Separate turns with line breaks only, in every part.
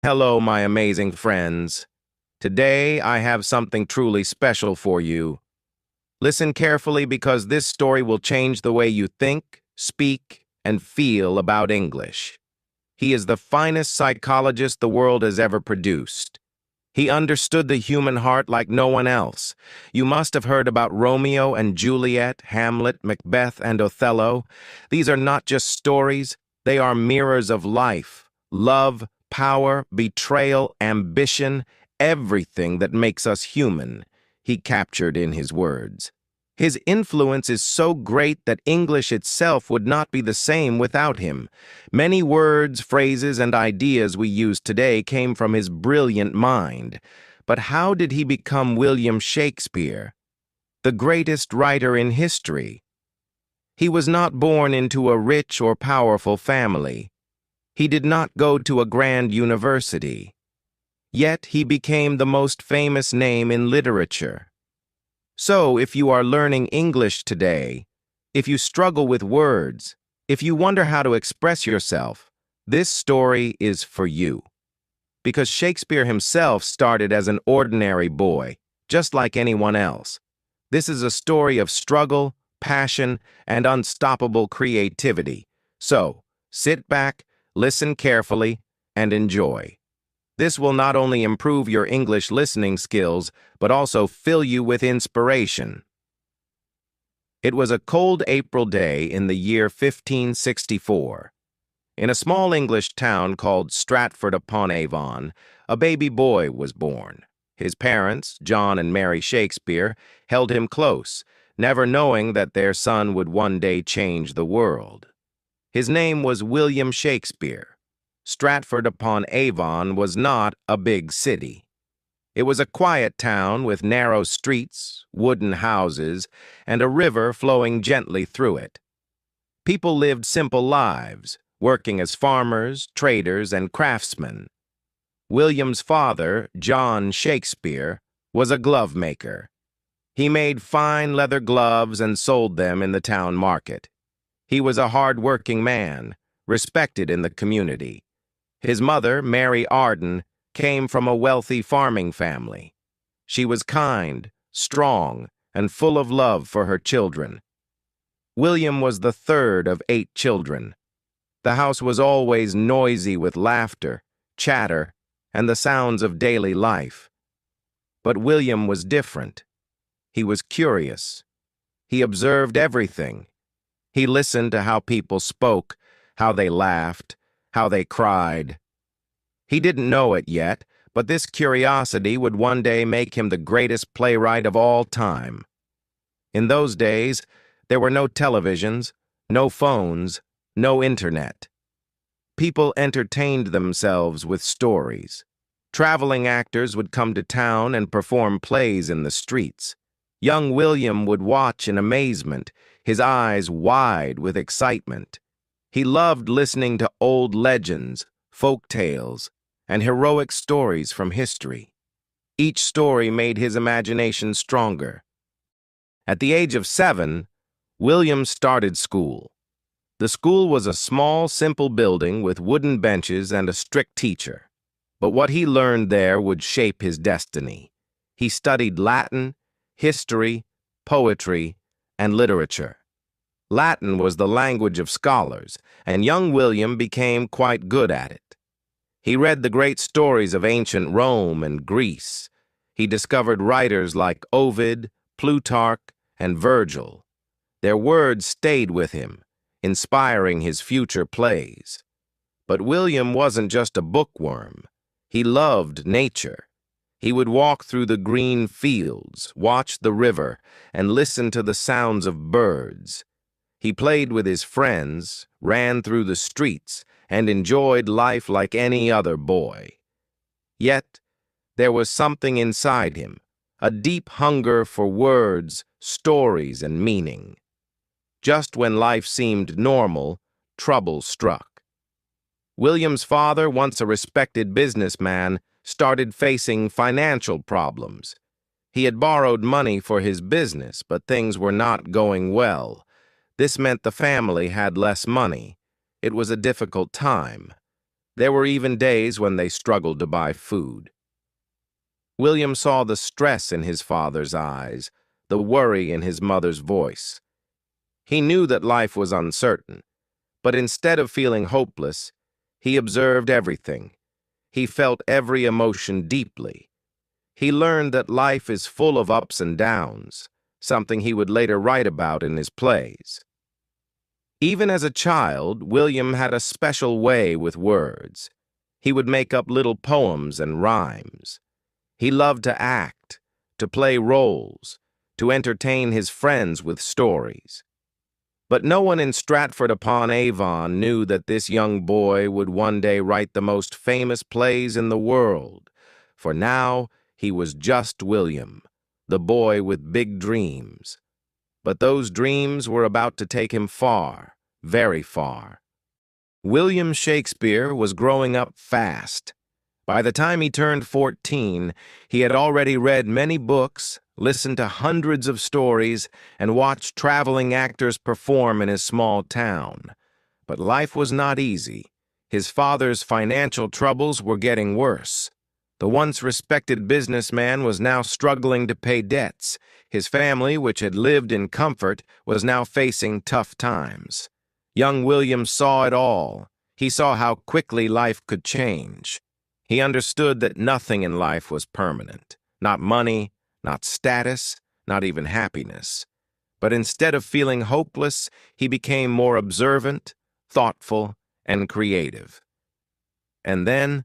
Hello, my amazing friends. Today, I have something truly special for you. Listen carefully because this story will change the way you think, speak, and feel about English. He is the finest psychologist the world has ever produced. He understood the human heart like no one else. You must have heard about Romeo and Juliet, Hamlet, Macbeth, and Othello. These are not just stories, they are mirrors of life, love, power, betrayal, ambition, everything that makes us human, he captured in his words. His influence is so great that English itself would not be the same without him. Many words, phrases, and ideas we use today came from his brilliant mind. But how did he become William Shakespeare, the greatest writer in history? He was not born into a rich or powerful family. He did not go to a grand university. Yet he became the most famous name in literature. So, if you are learning English today, if you struggle with words, if you wonder how to express yourself, this story is for you. Because Shakespeare himself started as an ordinary boy, just like anyone else. This is a story of struggle, passion, and unstoppable creativity. So, sit back, listen carefully, and enjoy. This will not only improve your English listening skills, but also fill you with inspiration. It was a cold April day in the year 1564. In a small English town called Stratford-upon-Avon, a baby boy was born. His parents, John and Mary Shakespeare, held him close, never knowing that their son would one day change the world. His name was William Shakespeare. Stratford-upon-Avon was not a big city. It was a quiet town with narrow streets, wooden houses, and a river flowing gently through it. People lived simple lives, working as farmers, traders, and craftsmen. William's father, John Shakespeare, was a glove maker. He made fine leather gloves and sold them in the town market. He was a hard-working man, respected in the community. His mother, Mary Arden, came from a wealthy farming family. She was kind, strong, and full of love for her children. William was the third of 8 children. The house was always noisy with laughter, chatter, and the sounds of daily life. But William was different. He was curious. He observed everything. He listened to how people spoke, how they laughed, how they cried. He didn't know it yet, but this curiosity would one day make him the greatest playwright of all time. In those days, there were no televisions, no phones, no internet. People entertained themselves with stories. Traveling actors would come to town and perform plays in the streets. Young William would watch in amazement, his eyes wide with excitement. He loved listening to old legends, folk tales, and heroic stories from history. Each story made his imagination stronger. At the age of 7, William started school. The school was a small, simple building with wooden benches and a strict teacher. But what he learned there would shape his destiny. He studied Latin, history, poetry, and literature. Latin was the language of scholars, and young William became quite good at it. He read the great stories of ancient Rome and Greece. He discovered writers like Ovid, Plutarch, and Virgil. Their words stayed with him, inspiring his future plays. But William wasn't just a bookworm. He loved nature. He would walk through the green fields, watch the river, and listen to the sounds of birds. He played with his friends, ran through the streets, and enjoyed life like any other boy. Yet, there was something inside him, a deep hunger for words, stories, and meaning. Just when life seemed normal, trouble struck. William's father, once a respected businessman, started facing financial problems. He had borrowed money for his business, but things were not going well. This meant the family had less money. It was a difficult time. There were even days when they struggled to buy food. William saw the stress in his father's eyes, the worry in his mother's voice. He knew that life was uncertain, but instead of feeling hopeless, he observed everything. He felt every emotion deeply. He learned that life is full of ups and downs, something he would later write about in his plays. Even as a child, William had a special way with words. He would make up little poems and rhymes. He loved to act, to play roles, to entertain his friends with stories. But no one in Stratford-upon-Avon knew that this young boy would one day write the most famous plays in the world, for now he was just William, the boy with big dreams. But those dreams were about to take him far, very far. William Shakespeare was growing up fast. By the time he turned 14, he had already read many books, listened to hundreds of stories, and watched traveling actors perform in his small town. But life was not easy. His father's financial troubles were getting worse. The once respected businessman was now struggling to pay debts. His family, which had lived in comfort, was now facing tough times. Young William saw it all. He saw how quickly life could change. He understood that nothing in life was permanent. Not money, not status, not even happiness. But instead of feeling hopeless, he became more observant, thoughtful, and creative. And then,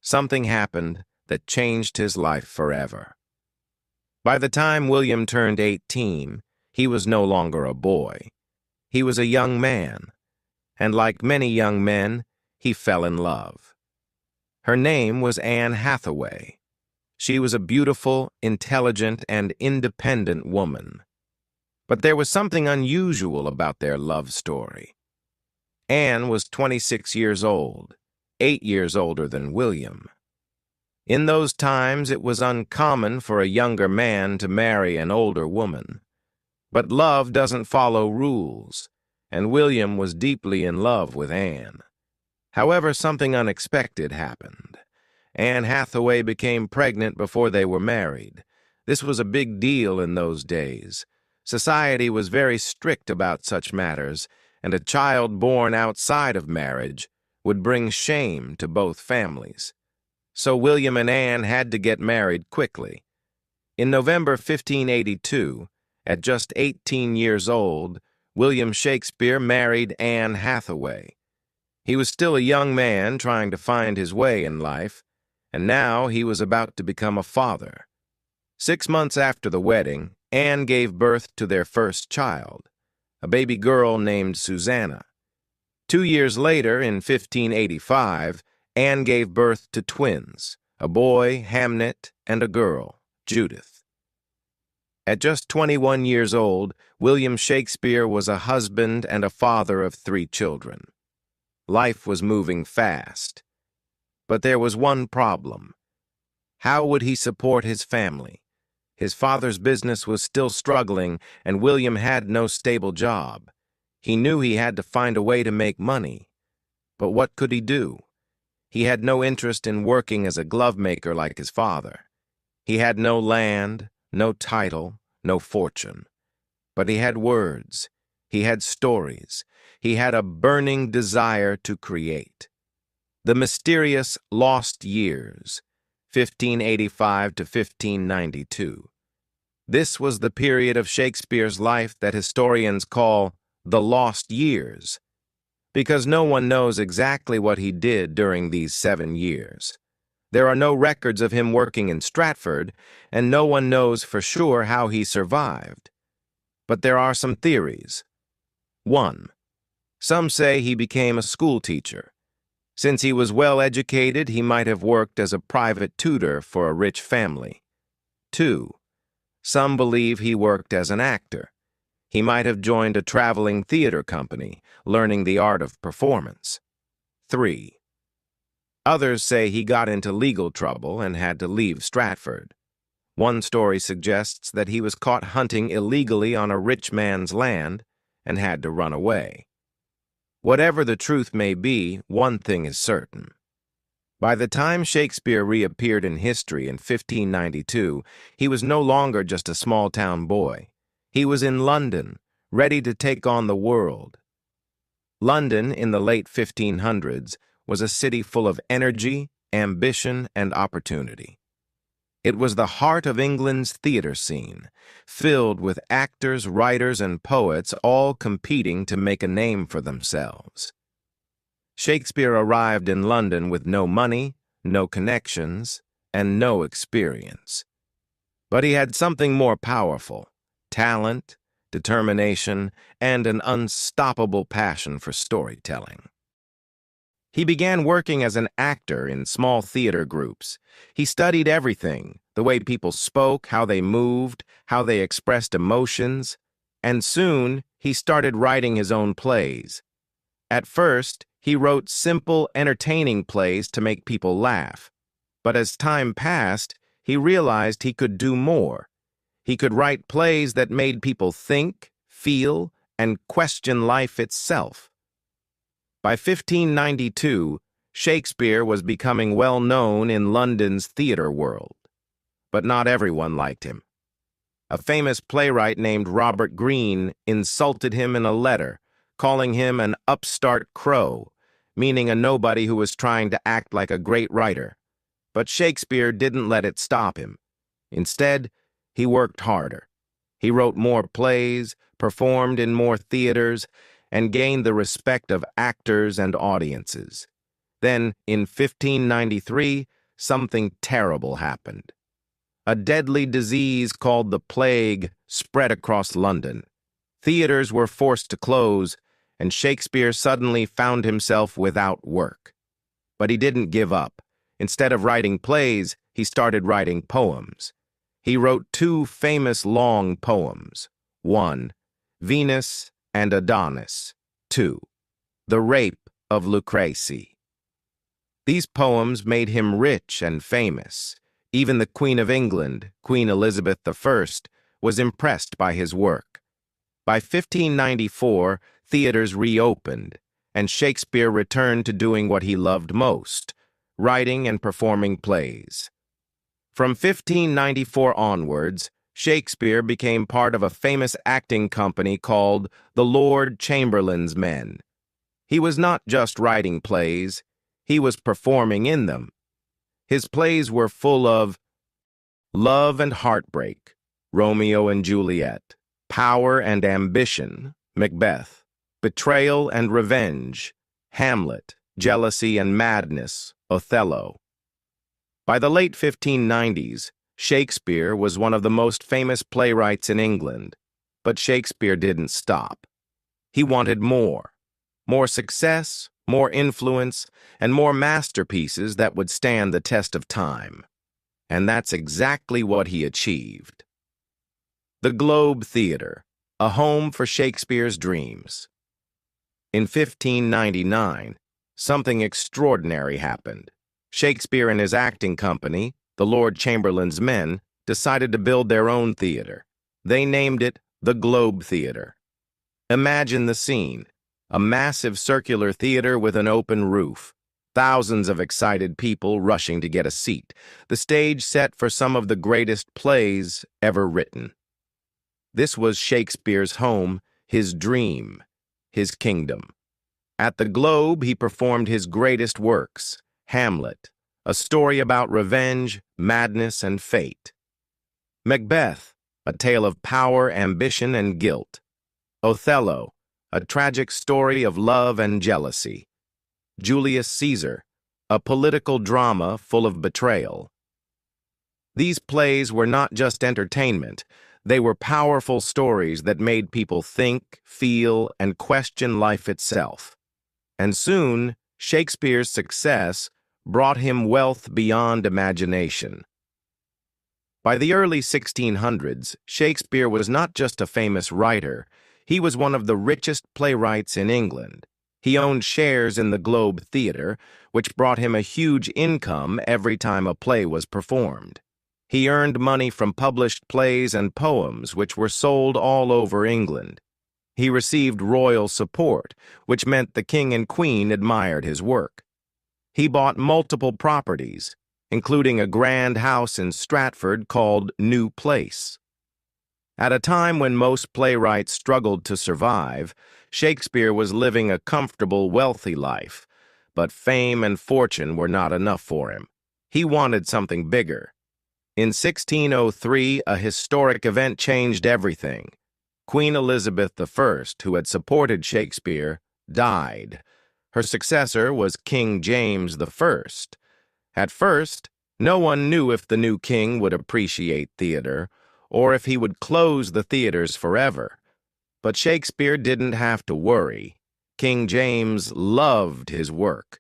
something happened that changed his life forever. By the time William turned 18, he was no longer a boy. He was a young man, and like many young men, he fell in love. Her name was Anne Hathaway. She was a beautiful, intelligent, and independent woman. But there was something unusual about their love story. Anne was 26 years old, 8 years older than William. In those times, it was uncommon for a younger man to marry an older woman. But love doesn't follow rules, and William was deeply in love with Anne. However, something unexpected happened. Anne Hathaway became pregnant before they were married. This was a big deal in those days. Society was very strict about such matters, and a child born outside of marriage would bring shame to both families. So William and Anne had to get married quickly. In November 1582, at just 18 years old, William Shakespeare married Anne Hathaway. He was still a young man trying to find his way in life, and now he was about to become a father. 6 months after the wedding, Anne gave birth to their first child, a baby girl named Susanna. 2 years later, in 1585, Anne gave birth to twins, a boy, Hamnet, and a girl, Judith. At just 21 years old, William Shakespeare was a husband and a father of 3 children. Life was moving fast. But there was one problem. How would he support his family? His father's business was still struggling, and William had no stable job. He knew he had to find a way to make money. But what could he do? He had no interest in working as a glove maker like his father. He had no land, no title, no fortune. But he had words. He had stories. He had a burning desire to create. The mysterious lost years, 1585 to 1592. This was the period of Shakespeare's life that historians call the lost years, because no one knows exactly what he did during these 7 years. There are no records of him working in Stratford, and no one knows for sure how he survived. But there are some theories. 1. Some say he became a school teacher. Since he was well educated, he might have worked as a private tutor for a rich family. 2. Some believe he worked as an actor. He might have joined a traveling theater company, learning the art of performance. 3. Others say he got into legal trouble and had to leave Stratford. One story suggests that he was caught hunting illegally on a rich man's land and had to run away. Whatever the truth may be, one thing is certain. By the time Shakespeare reappeared in history in 1592, he was no longer just a small-town boy. He was in London, ready to take on the world. London, in the late 1500s, was a city full of energy, ambition, and opportunity. It was the heart of England's theater scene, filled with actors, writers, and poets all competing to make a name for themselves. Shakespeare arrived in London with no money, no connections, and no experience. But he had something more powerful: talent, determination, and an unstoppable passion for storytelling. He began working as an actor in small theater groups. He studied everything: the way people spoke, how they moved, how they expressed emotions, and soon he started writing his own plays. At first, he wrote simple, entertaining plays to make people laugh. But as time passed, he realized he could do more. He could write plays that made people think, feel, and question life itself. By 1592, Shakespeare was becoming well known in London's theater world. But not everyone liked him. A famous playwright named Robert Greene insulted him in a letter, calling him an upstart crow, meaning a nobody who was trying to act like a great writer. But Shakespeare didn't let it stop him. Instead, he worked harder. He wrote more plays, performed in more theaters, and gained the respect of actors and audiences. Then, in 1593, something terrible happened. A deadly disease called the plague spread across London. Theaters were forced to close, and Shakespeare suddenly found himself without work. But he didn't give up. Instead of writing plays, he started writing poems. He wrote two famous long poems. 1, Venus and Adonis. 2, The Rape of Lucrece. These poems made him rich and famous. Even the Queen of England, Queen Elizabeth I, was impressed by his work. By 1594, theaters reopened, and Shakespeare returned to doing what he loved most: writing and performing plays. From 1594 onwards, Shakespeare became part of a famous acting company called the Lord Chamberlain's Men. He was not just writing plays, he was performing in them. His plays were full of love and heartbreak, Romeo and Juliet; power and ambition, Macbeth; betrayal and revenge, Hamlet; jealousy and madness, Othello. By the late 1590s, Shakespeare was one of the most famous playwrights in England. But Shakespeare didn't stop. He wanted more. More success, more influence, and more masterpieces that would stand the test of time. And that's exactly what he achieved. The Globe Theatre, a home for Shakespeare's dreams. In 1599, something extraordinary happened. Shakespeare and his acting company, the Lord Chamberlain's Men, decided to build their own theater. They named it the Globe Theatre. Imagine the scene: a massive circular theater with an open roof. Thousands of excited people rushing to get a seat. The stage set for some of the greatest plays ever written. This was Shakespeare's home, his dream, his kingdom. At the Globe, he performed his greatest works: Hamlet, a story about revenge, madness, and fate; Macbeth, a tale of power, ambition, and guilt; Othello, a tragic story of love and jealousy; Julius Caesar, a political drama full of betrayal. These plays were not just entertainment. They were powerful stories that made people think, feel, and question life itself. And soon, Shakespeare's success brought him wealth beyond imagination. By the early 1600s, Shakespeare was not just a famous writer, he was one of the richest playwrights in England. He owned shares in the Globe Theatre, which brought him a huge income every time a play was performed. He earned money from published plays and poems which were sold all over England. He received royal support, which meant the king and queen admired his work. He bought multiple properties, including a grand house in Stratford called New Place. At a time when most playwrights struggled to survive, Shakespeare was living a comfortable, wealthy life, but fame and fortune were not enough for him. He wanted something bigger. In 1603, a historic event changed everything. Queen Elizabeth I, who had supported Shakespeare, died. Her successor was King James I. At first, no one knew if the new king would appreciate theater, or if he would close the theaters forever. But Shakespeare didn't have to worry. King James loved his work.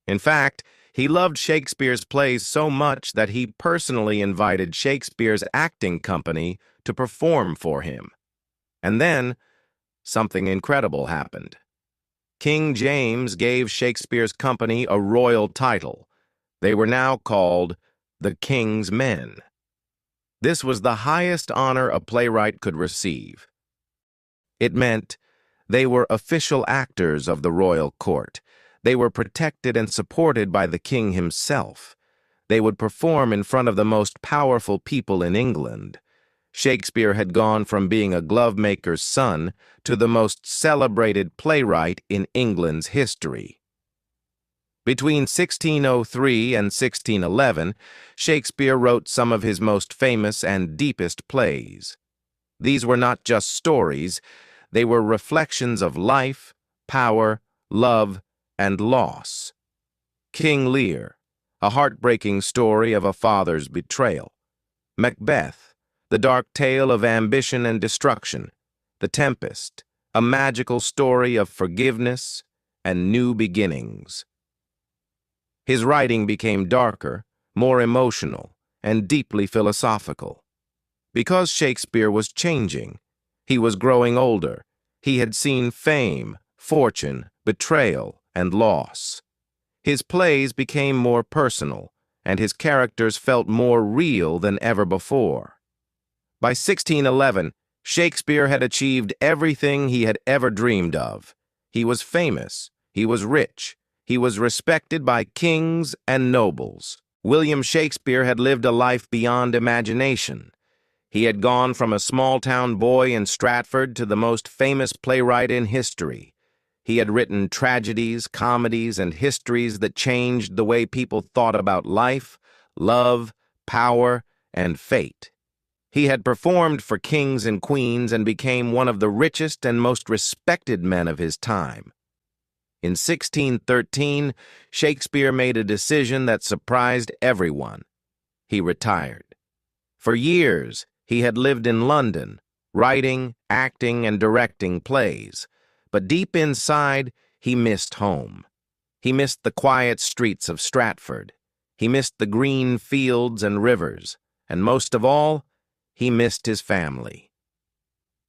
In fact, he loved Shakespeare's plays so much that he personally invited Shakespeare's acting company to perform for him. And then, something incredible happened. King James gave Shakespeare's company a royal title. They were now called the King's Men. This was the highest honor a playwright could receive. It meant they were official actors of the royal court. They were protected and supported by the king himself. They would perform in front of the most powerful people in England. Shakespeare had gone from being a glovemaker's son to the most celebrated playwright in England's history. Between 1603 and 1611, Shakespeare wrote some of his most famous and deepest plays. These were not just stories, they were reflections of life, power, love, and loss. King Lear, a heartbreaking story of a father's betrayal. Macbeth, the dark tale of ambition and destruction. The Tempest, a magical story of forgiveness and new beginnings. His writing became darker, more emotional, and deeply philosophical. Because Shakespeare was changing, he was growing older. He had seen fame, fortune, betrayal, and loss. His plays became more personal, and his characters felt more real than ever before. By 1611, Shakespeare had achieved everything he had ever dreamed of. He was famous, he was rich, he was respected by kings and nobles. William Shakespeare had lived a life beyond imagination. He had gone from a small-town boy in Stratford to the most famous playwright in history. He had written tragedies, comedies, and histories that changed the way people thought about life, love, power, and fate. He had performed for kings and queens and became one of the richest and most respected men of his time. In 1613, Shakespeare made a decision that surprised everyone. He retired. For years, he had lived in London, writing, acting, and directing plays. But deep inside, he missed home. He missed the quiet streets of Stratford. He missed the green fields and rivers. And most of all, he missed his family.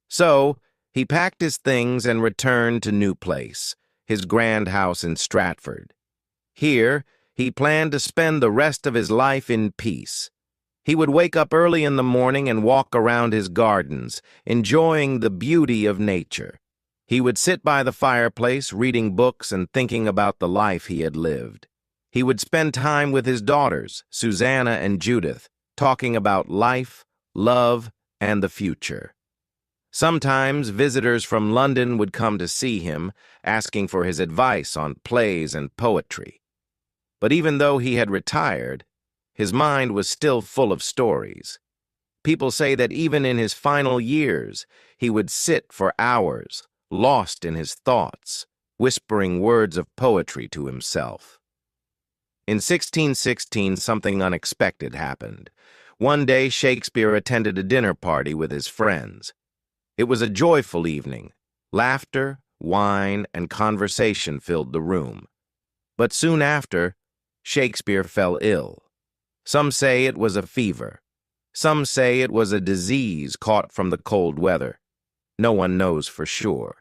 So, he packed his things and returned to New Place, his grand house in Stratford. Here, he planned to spend the rest of his life in peace. He would wake up early in the morning and walk around his gardens, enjoying the beauty of nature. He would sit by the fireplace, reading books and thinking about the life he had lived. He would spend time with his daughters, Susanna and Judith, talking about life, love, and the future. Sometimes visitors from London would come to see him, asking for his advice on plays and poetry. But even though he had retired, his mind was still full of stories. People say that even in his final years, he would sit for hours, lost in his thoughts, whispering words of poetry to himself. In 1616, something unexpected happened. One day, Shakespeare attended a dinner party with his friends. It was a joyful evening. Laughter, wine, and conversation filled the room. But soon after, Shakespeare fell ill. Some say it was a fever. Some say it was a disease caught from the cold weather. No one knows for sure.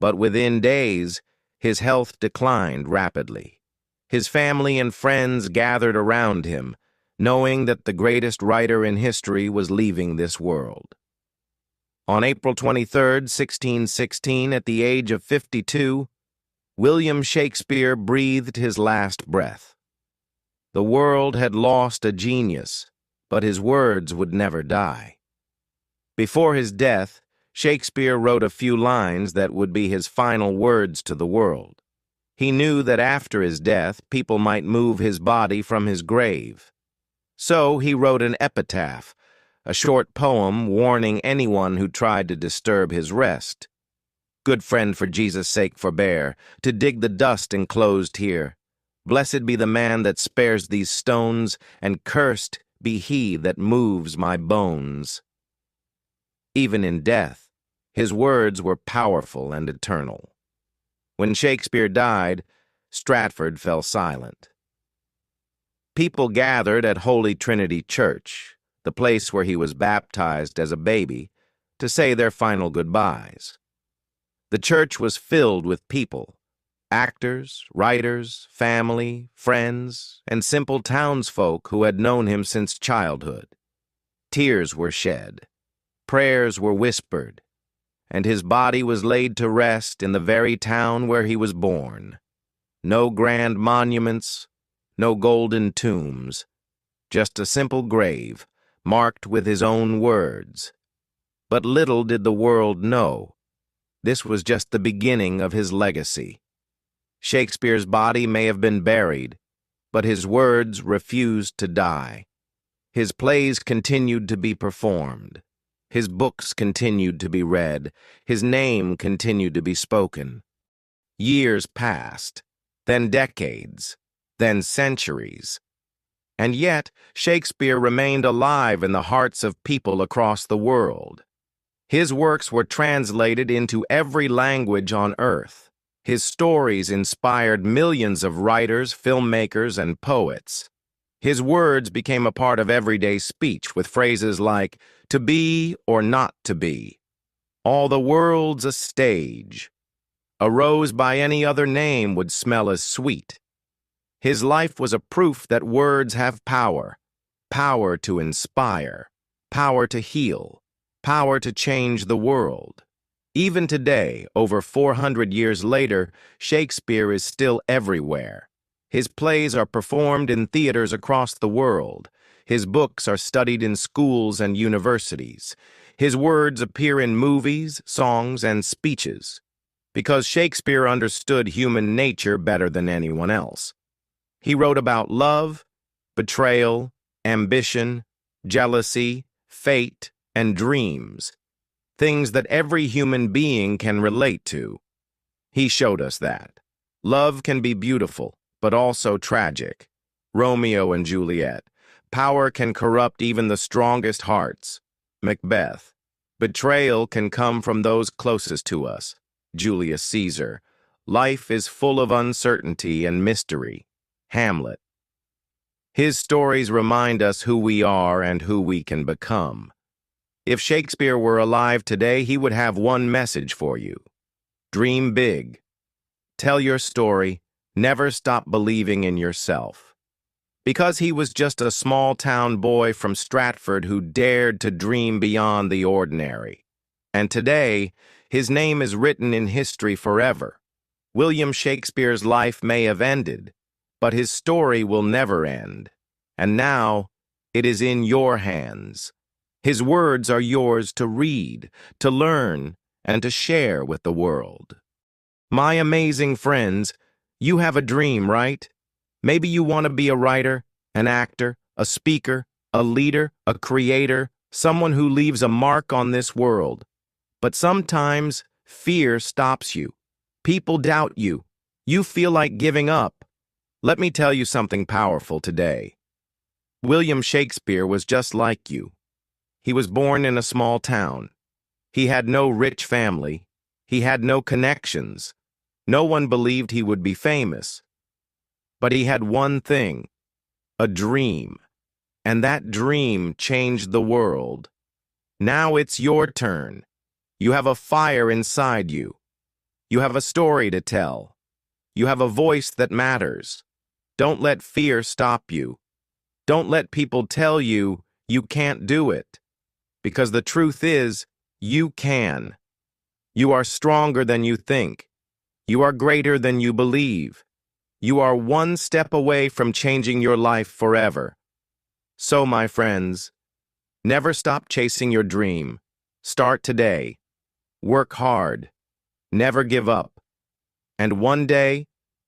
But within days, his health declined rapidly. His family and friends gathered around him, knowing that the greatest writer in history was leaving this world. On April 23, 1616, at the age of 52, William Shakespeare breathed his last breath. The world had lost a genius, but his words would never die. Before his death, Shakespeare wrote a few lines that would be his final words to the world. He knew that after his death, people might move his body from his grave. So he wrote an epitaph, a short poem warning anyone who tried to disturb his rest. Good friend, for Jesus' sake forbear to dig the dust enclosed here. Blessed be the man that spares these stones, and cursed be he that moves my bones. Even in death, his words were powerful and eternal. When Shakespeare died, Stratford fell silent. People gathered at Holy Trinity Church, the place where he was baptized as a baby, to say their final goodbyes. The church was filled with people, actors, writers, family, friends, and simple townsfolk who had known him since childhood. Tears were shed, prayers were whispered, and his body was laid to rest in the very town where he was born. No grand monuments, no golden tombs, just a simple grave, marked with his own words. But little did the world know, this was just the beginning of his legacy. Shakespeare's body may have been buried, but his words refused to die. His plays continued to be performed. His books continued to be read. His name continued to be spoken. Years passed, then decades, then centuries. And yet, Shakespeare remained alive in the hearts of people across the world. His works were translated into every language on earth. His stories inspired millions of writers, filmmakers, and poets. His words became a part of everyday speech with phrases like, "to be or not to be," "all the world's a stage," "a rose by any other name would smell as sweet." His life was a proof that words have power, power to inspire, power to heal, power to change the world. Even today, over 400 years later, Shakespeare is still everywhere. His plays are performed in theaters across the world. His books are studied in schools and universities. His words appear in movies, songs, and speeches, because Shakespeare understood human nature better than anyone else. He wrote about love, betrayal, ambition, jealousy, fate, and dreams, things that every human being can relate to. He showed us that love can be beautiful, but also tragic. Romeo and Juliet. Power can corrupt even the strongest hearts. Macbeth. Betrayal can come from those closest to us. Julius Caesar. Life is full of uncertainty and mystery. Hamlet. His stories remind us who we are and who we can become. If Shakespeare were alive today, he would have one message for you. Dream big. Tell your story. Never stop believing in yourself. Because he was just a small-town boy from Stratford who dared to dream beyond the ordinary. And today, his name is written in history forever. William Shakespeare's life may have ended, but his story will never end. And now, it is in your hands. His words are yours to read, to learn, and to share with the world. My amazing friends, you have a dream, right? Maybe you want to be a writer, an actor, a speaker, a leader, a creator, someone who leaves a mark on this world. But sometimes fear stops you. People doubt you. You feel like giving up. Let me tell you something powerful today. William Shakespeare was just like you. He was born in a small town. He had no rich family. He had no connections. No one believed he would be famous. But he had one thing, a dream. And that dream changed the world. Now it's your turn. You have a fire inside you. You have a story to tell. You have a voice that matters. Don't let fear stop you. Don't let people tell you you can't do it. Because the truth is, You can. You are stronger than you think. You are greater than you believe. You are one step away from changing your life forever. So, my friends, never stop chasing your dream. Start today. Work hard. Never give up. And one day,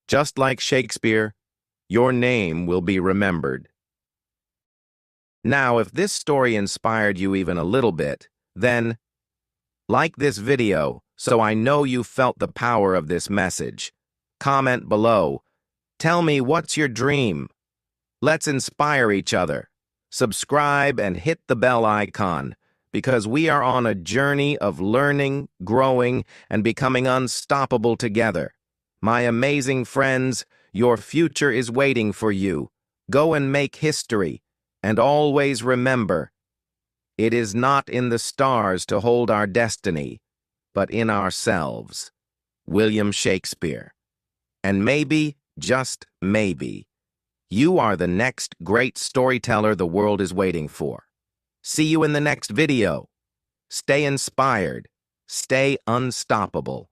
just like Shakespeare, your name will be remembered. Now, if this story inspired you even a little bit, then like this video so I know you felt the power of this message. Comment below. Tell me what's your dream. Let's inspire each other. Subscribe and hit the bell icon because we are on a journey of learning, growing, and becoming unstoppable together. My amazing friends, your future is waiting for you. Go and make history. And always remember, it is not in the stars to hold our destiny, but in ourselves. William Shakespeare. And maybe, just maybe, you are the next great storyteller the world is waiting for. See you in the next video. Stay inspired. Stay unstoppable.